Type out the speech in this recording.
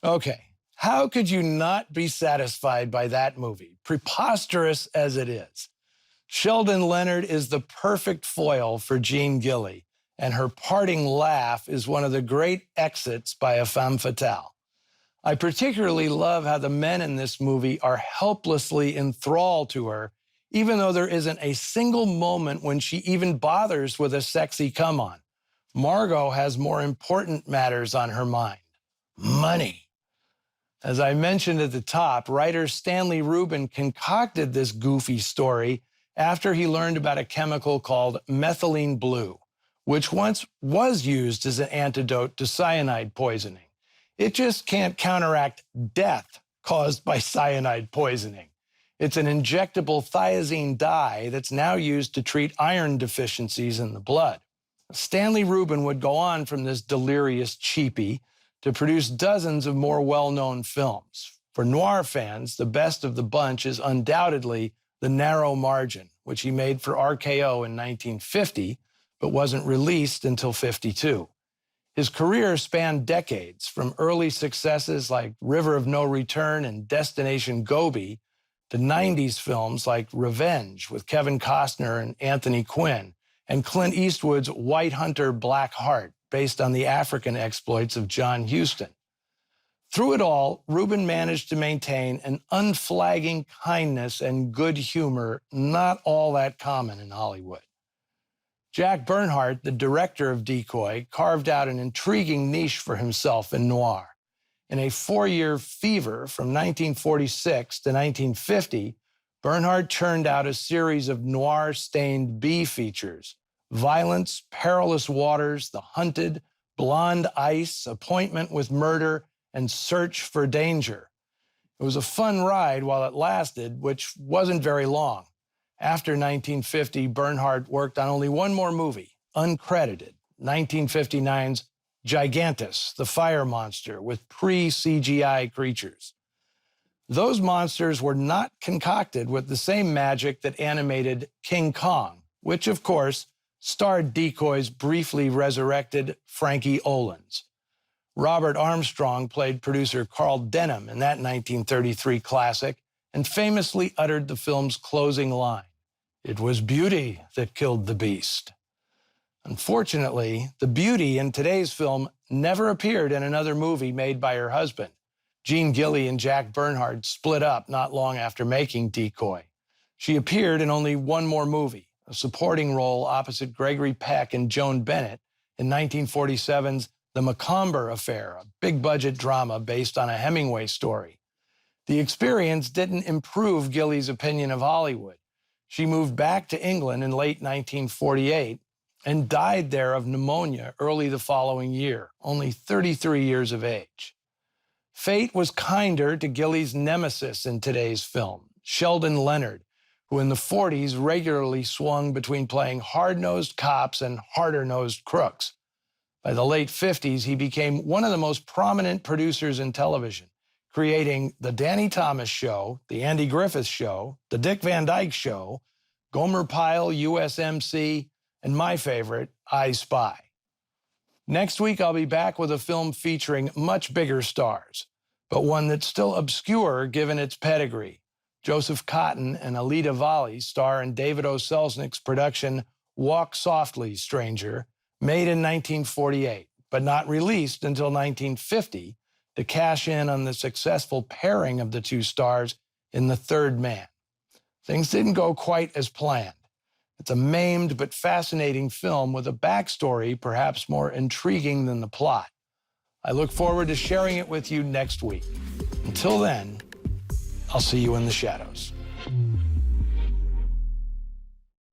Okay, how could you not be satisfied by that movie, preposterous as it is? Sheldon Leonard is the perfect foil for Jean Gilly, and her parting laugh is one of the great exits by a femme fatale. I particularly love how the men in this movie are helplessly enthralled to her, even though there isn't a single moment when she even bothers with a sexy come-on. Margot has more important matters on her mind. Money. As I mentioned at the top, writer Stanley Rubin concocted this goofy story after he learned about a chemical called methylene blue, which once was used as an antidote to cyanide poisoning. It just can't counteract death caused by cyanide poisoning. It's an injectable thiazine dye that's now used to treat iron deficiencies in the blood. Stanley Rubin would go on from this delirious cheapie to produce dozens of more well-known films. For noir fans, the best of the bunch is undoubtedly The Narrow Margin, which he made for RKO in 1950, but wasn't released until '52. His career spanned decades, from early successes like River of No Return and Destination Gobi to '90s films like Revenge with Kevin Costner and Anthony Quinn, and Clint Eastwood's White Hunter, Black Heart, based on the African exploits of John Huston. Through it all, Rubin managed to maintain an unflagging kindness and good humor not all that common in Hollywood. Jack Bernhardt, the director of Decoy, carved out an intriguing niche for himself in noir. In a 4-year fever from 1946 to 1950, Bernhardt churned out a series of noir-stained B features: Violence, Perilous Waters, The Hunted, Blonde Ice, Appointment with Murder, and Search for Danger. It was a fun ride while it lasted, which wasn't very long. After 1950, Bernhardt worked on only one more movie, uncredited, 1959's Gigantus, the Fire Monster, with pre-CGI creatures. Those monsters were not concocted with the same magic that animated King Kong, which, of course, starred Decoy's briefly resurrected Frankie Olens. Robert Armstrong played producer Carl Denham in that 1933 classic and famously uttered the film's closing line, "It was beauty that killed the beast." Unfortunately, the beauty in today's film never appeared in another movie made by her husband. Jean Gilly and Jack Bernhardt split up not long after making Decoy. She appeared in only one more movie, a supporting role opposite Gregory Peck and Joan Bennett in 1947's The Macomber Affair, a big-budget drama based on a Hemingway story. The experience didn't improve Gilly's opinion of Hollywood. She moved back to England in late 1948 and died there of pneumonia early the following year, only 33 years of age. Fate was kinder to Gilly's nemesis in today's film, Sheldon Leonard, who in the '40s regularly swung between playing hard-nosed cops and harder-nosed crooks. By the late '50s, he became one of the most prominent producers in television, creating The Danny Thomas Show, The Andy Griffith Show, The Dick Van Dyke Show, Gomer Pyle, USMC, and my favorite, I Spy. Next week, I'll be back with a film featuring much bigger stars, but one that's still obscure given its pedigree. Joseph Cotten and Alida Valli star in David O. Selznick's production Walk Softly, Stranger, made in 1948, but not released until 1950 to cash in on the successful pairing of the two stars in The Third Man. Things didn't go quite as planned. It's a maimed but fascinating film with a backstory perhaps more intriguing than the plot. I look forward to sharing it with you next week. Until then, I'll see you in the shadows.